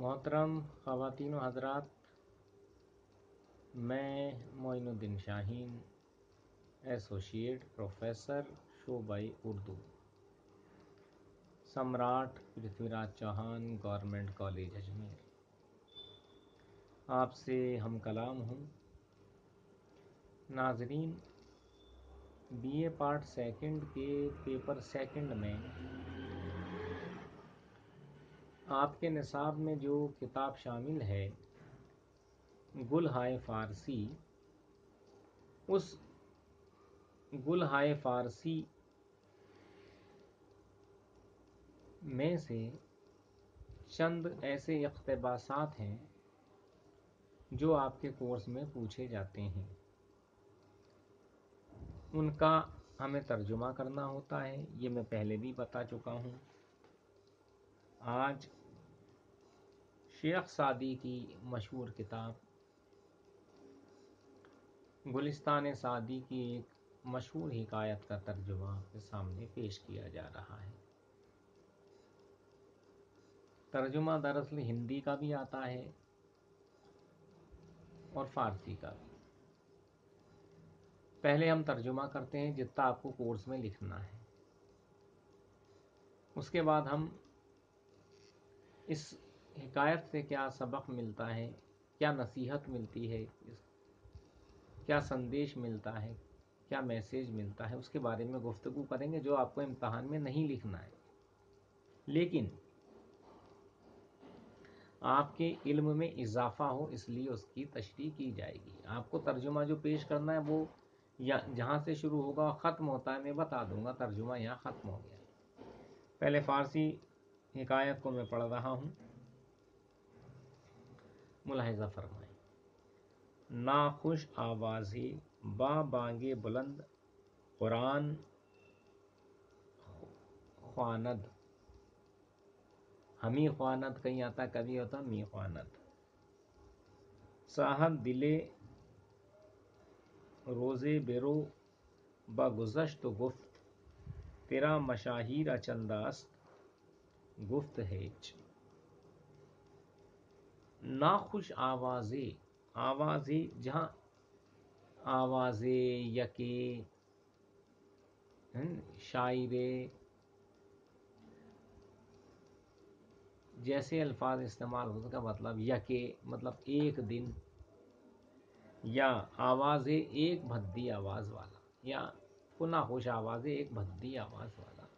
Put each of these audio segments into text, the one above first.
मोहतरम ख़वातीन व हज़रात, मैं मोइनुद्दीन शाहीन, एसोसिएट प्रोफेसर शोबाई उर्दू, सम्राट पृथ्वीराज चौहान गवर्नमेंट कॉलेज अजमेर, आपसे हम कलाम हूँ। नाजरीन, बीए पार्ट सेकंड के पेपर सेकंड में आपके निसाब में जो किताब शामिल है गुलहाए फ़ारसी, उस गुलहाए फ़ारसी में से चंद ऐसे इक़्तिबासात हैं जो आपके कोर्स में पूछे जाते हैं। उनका हमें तर्जुमा करना होता है, ये मैं पहले भी बता चुका हूँ। आज शेख सादी की मशहूर किताब गुलिस्तान सादी की एक मशहूर हिकायत का तर्जुमा आपके सामने पेश किया जा रहा है। तर्जुमा दरअसल हिंदी का भी आता है और फ़ारसी का भी। पहले हम तर्जुमा करते हैं जितना आपको कोर्स में लिखना है, उसके बाद हम इस हिकायत से क्या सबक मिलता है, क्या नसीहत मिलती है, क्या संदेश मिलता है, क्या मैसेज मिलता है, उसके बारे में गुफ्तगू करेंगे, जो आपको इम्तहान में नहीं लिखना है, लेकिन आपके इल्म में इजाफा हो इसलिए उसकी तशरीह की जाएगी। आपको तर्जुमा जो पेश करना है वो या जहाँ से शुरू होगा ख़त्म होता है मैं बता दूंगा, तर्जुमा यहाँ ख़त्म हो गया। पहले फ़ारसी हिकायत को मैं पढ़ रहा हूँ, मुलाहिज़ा फरमाएं। नाखुश आवाज़े बा बांगे बुलंद कुरान ख्वानद, हमी ख्वानद कहीं आता, कभी होता मी ख्वानद। साहब दिले रोज़े बेरो बगुज़श्त गुफ्त, तेरा मशाहीर चंदास्त गुफ्त हेच। नाखुश आवाज़े, आवाज़े जहाँ आवाज़े यके शायरे जैसे अल्फाज इस्तेमाल हो, उसका मतलब यके मतलब एक दिन, या आवाज़े एक भद्दी आवाज़ वाला, या पुनः खुश आवाज़े एक भद्दी आवाज़ वाला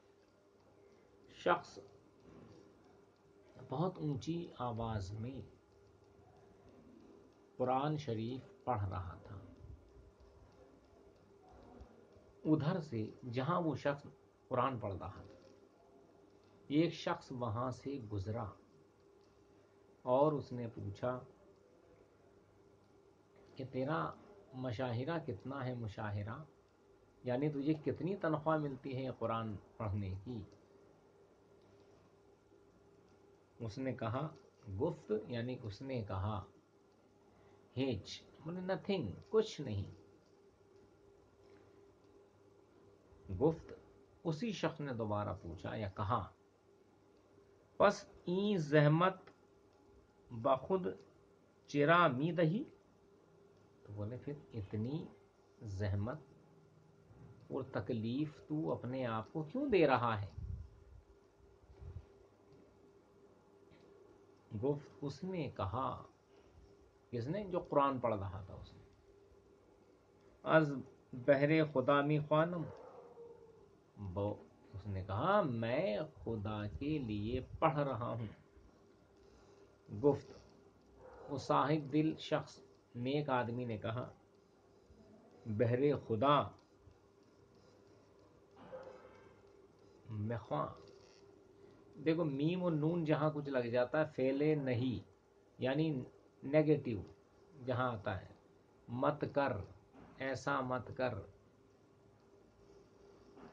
शख्स बहुत ऊंची आवाज़ में कुरान शरीफ पढ़ रहा था। उधर से जहां वो शख्स कुरान पढ़ रहा था, एक शख्स वहां से गुजरा और उसने पूछा कि तेरा मशाहिरा कितना है, मुशाहिरा यानी तुझे कितनी तनख्वाह मिलती है कुरान पढ़ने की। उसने कहा गुफ्त, यानी उसने कहा हेच मतलब नथिंग, कुछ नहीं। गुफ्त, उसी शख्स ने दोबारा पूछा या कहा बस ई जहमत बखुद चिरा मी दही, तो बोले फिर इतनी जहमत और तकलीफ तू अपने आप को क्यों दे रहा है। गुफ्त, उसने कहा, किसने, जो कुरान पढ़ रहा था उसने, अज बहरे खुदा मी ख्वानम, वो उसने कहा मैं खुदा के लिए पढ़ रहा हूं। गुफ्त, वो साहिब दिल शख्स नेक आदमी ने कहा बहरे खुदा मैं ख्वां, देखो मीम और नून जहां कुछ लग जाता है फेले नहीं यानी नेगेटिव जहां आता है, मत कर, ऐसा मत कर,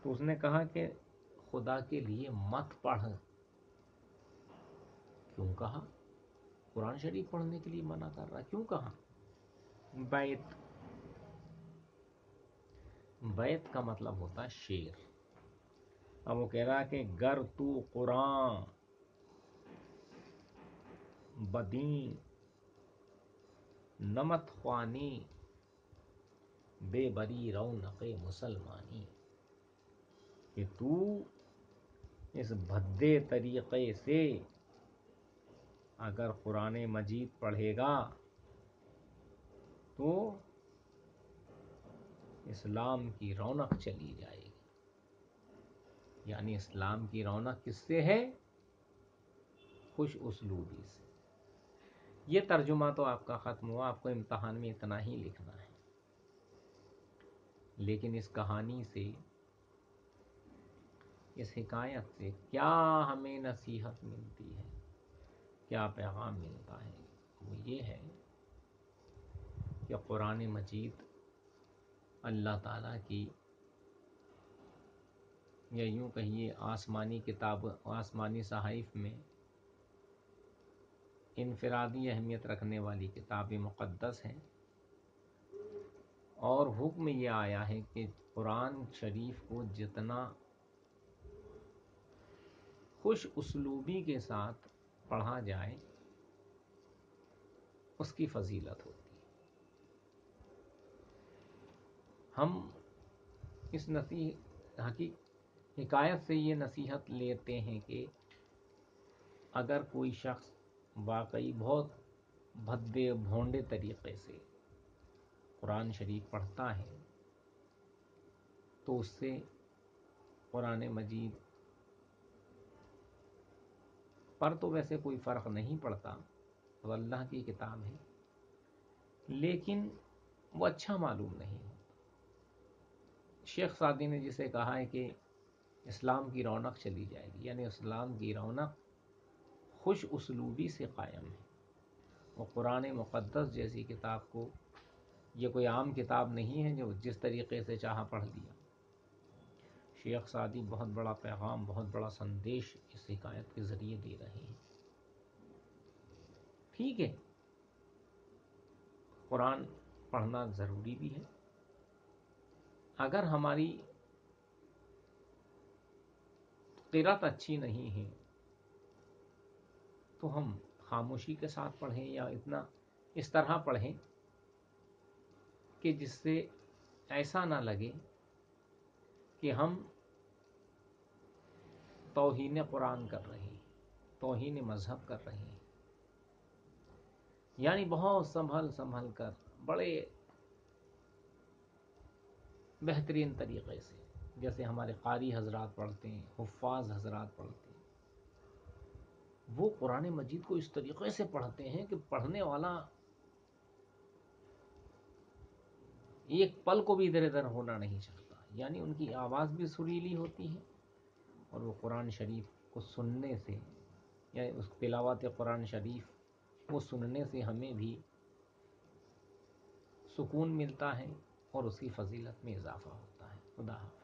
तो उसने कहा कि खुदा के लिए मत पढ़। क्यों कहा, कुरान शरीफ पढ़ने के लिए मना कर रहा, क्यों कहा। बैत, बैत का मतलब होता है शेर। अब वो कह रहा है कि गर तू कुरान بدیں نمت خوانی بے بری رونق مسلمانی، کہ تو اس بھدے طریقے سے اگر قرآن مجید پڑھے گا تو اسلام کی رونق چلی جائے گی۔ یعنی اسلام کی رونق کس سے ہے؟ خوش اسلوبی سے۔ یہ ترجمہ تو آپ کا ختم ہوا، آپ کو امتحان میں اتنا ہی لکھنا ہے، لیکن اس کہانی سے، اس حکایت سے کیا ہمیں نصیحت ملتی ہے، کیا پیغام ملتا ہے؟ وہ یہ ہے کہ قرآن مجید اللہ تعالیٰ کی، یا یوں کہیے آسمانی کتاب، آسمانی صحائف میں انفرادی اہمیت رکھنے والی کتاب مقدس ہے، اور حکم یہ آیا ہے کہ قرآن شریف کو جتنا خوش اسلوبی کے ساتھ پڑھا جائے اس کی فضیلت ہوتی ہے۔ ہم اس حکایت سے یہ نصیحت لیتے ہیں کہ اگر کوئی شخص واقعی بہت بھدے بھونڈے طریقے سے قرآن شریف پڑھتا ہے تو اس سے قرآن مجید پر تو ویسے کوئی فرق نہیں پڑتا، وہ اللہ کی کتاب ہے، لیکن وہ اچھا معلوم نہیں ہوتا۔ شیخ سعدی نے جسے کہا ہے کہ اسلام کی رونق چلی جائے گی، یعنی اسلام کی رونق خوش اسلوبی سے قائم ہے۔ وہ قرآن مقدس جیسی کتاب کو، یہ کوئی عام کتاب نہیں ہے جو جس طریقے سے چاہا پڑھ لیا۔ شیخ سعدی بہت بڑا پیغام، بہت بڑا سندیش اس حکایت کے ذریعے دے رہے ہیں۔ ٹھیک ہے، قرآن پڑھنا ضروری بھی ہے۔ اگر ہماری قرأت اچھی نہیں ہے تو ہم خاموشی کے ساتھ پڑھیں، یا اتنا اس طرح پڑھیں کہ جس سے ایسا نہ لگے کہ ہم توہین قرآن کر رہے ہیں، توہین مذہب کر رہے ہیں۔ یعنی بہت سنبھل کر بڑے بہترین طریقے سے، جیسے ہمارے قاری حضرات پڑھتے ہیں، حفاظ حضرات پڑھتے ہیں، وہ قرآن مجید کو اس طریقے سے پڑھتے ہیں کہ پڑھنے والا ایک پل کو بھی ادھر ادھر ہونا نہیں چاہتا۔ یعنی ان کی آواز بھی سریلی ہوتی ہے، اور وہ قرآن شریف کو سننے سے، یا اس تلاوت قرآن شریف کو سننے سے ہمیں بھی سکون ملتا ہے اور اس کی فضیلت میں اضافہ ہوتا ہے۔ خدا حافظ۔